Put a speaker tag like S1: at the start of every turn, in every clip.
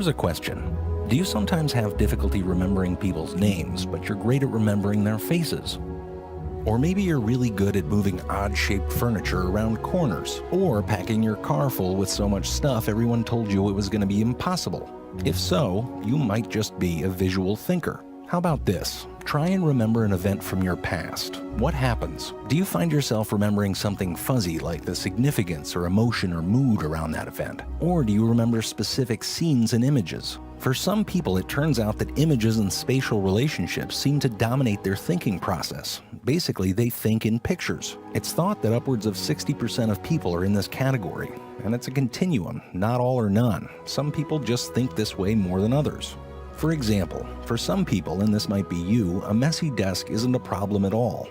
S1: Here's a question. Do you sometimes have difficulty remembering people's names, but you're great at remembering their faces? Or maybe you're really good at moving odd-shaped furniture around corners, or packing your car full with so much stuff everyone told you it was going to be impossible. If so, you might just be a visual thinker. How about this? Try and remember an event from your past. What happens? Do you find yourself remembering something fuzzy like the significance or emotion or mood around that event? Or do you remember specific scenes and images? For some people, it turns out that images and spatial relationships seem to dominate their thinking process. Basically, they think in pictures. It's thought that upwards of 60% of people are in this category, and it's a continuum, not all or none. Some people just think this way more than others. For example, for some people, and this might be you, a messy desk isn't a problem at all.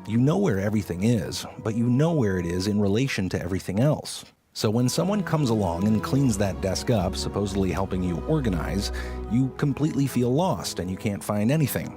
S1: You know where everything is, but you know where it is in relation to everything else. So when someone comes along and cleans that desk up, supposedly helping you organize, you completely feel lost and you can't find anything.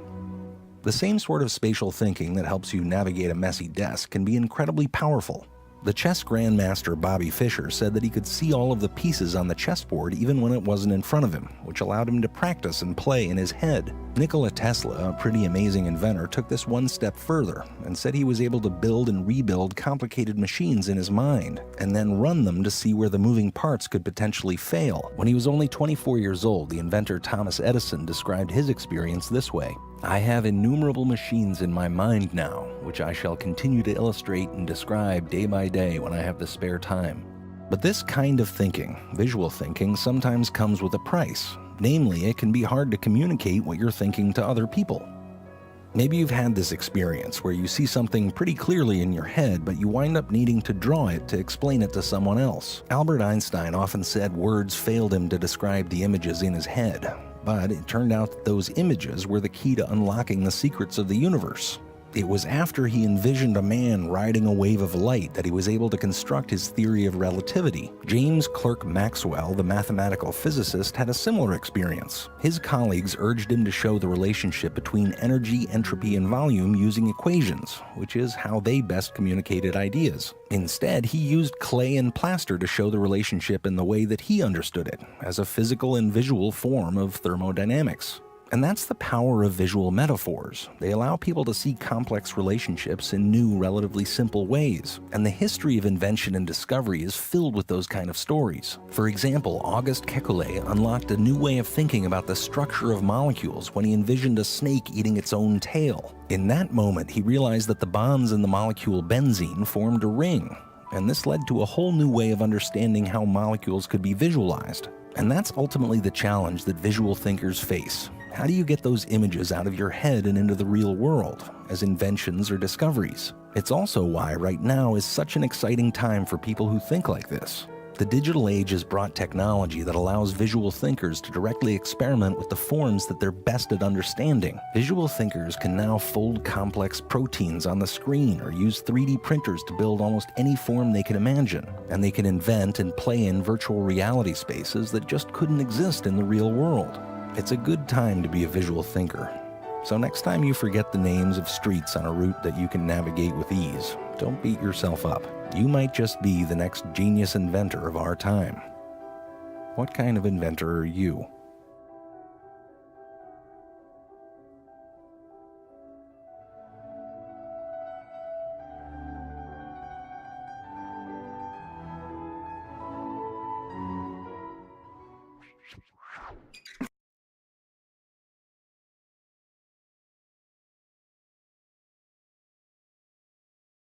S1: The same sort of spatial thinking that helps you navigate a messy desk can be incredibly powerful. The chess grandmaster Bobby Fischer said that he could see all of the pieces on the chessboard even when it wasn't in front of him, which allowed him to practice and play in his head. Nikola Tesla, a pretty amazing inventor, took this one step further and said he was able to build and rebuild complicated machines in his mind and then run them to see where the moving parts could potentially fail. When he was only 24 years old, the inventor Thomas Edison described his experience this way. "I have innumerable machines in my mind now, which I shall continue to illustrate and describe day by day when I have the spare time." But this kind of thinking, visual thinking, sometimes comes with a price. Namely, it can be hard to communicate what you're thinking to other people. Maybe you've had this experience where you see something pretty clearly in your head, but you wind up needing to draw it to explain it to someone else. Albert Einstein often said words failed him to describe the images in his head. But it turned out that those images were the key to unlocking the secrets of the universe. It was after he envisioned a man riding a wave of light that he was able to construct his theory of relativity. James Clerk Maxwell, the mathematical physicist, had a similar experience. His colleagues urged him to show the relationship between energy, entropy, and volume using equations, which is how they best communicated ideas. Instead, he used clay and plaster to show the relationship in the way that he understood it, as a physical and visual form of thermodynamics. And that's the power of visual metaphors. They allow people to see complex relationships in new, relatively simple ways. And the history of invention and discovery is filled with those kind of stories. For example, Auguste Kekulé unlocked a new way of thinking about the structure of molecules when he envisioned a snake eating its own tail. In that moment, he realized that the bonds in the molecule benzene formed a ring. And this led to a whole new way of understanding how molecules could be visualized. And that's ultimately the challenge that visual thinkers face. How do you get those images out of your head and into the real world, as inventions or discoveries? It's also why right now is such an exciting time for people who think like this. The digital age has brought technology that allows visual thinkers to directly experiment with the forms that they're best at understanding. Visual thinkers can now fold complex proteins on the screen or use 3D printers to build almost any form they can imagine. And they can invent and play in virtual reality spaces that just couldn't exist in the real world. It's a good time to be a visual thinker. So next time you forget the names of streets on a route that you can navigate with ease, don't beat yourself up. You might just be the next genius inventor of our time. What kind of inventor are you?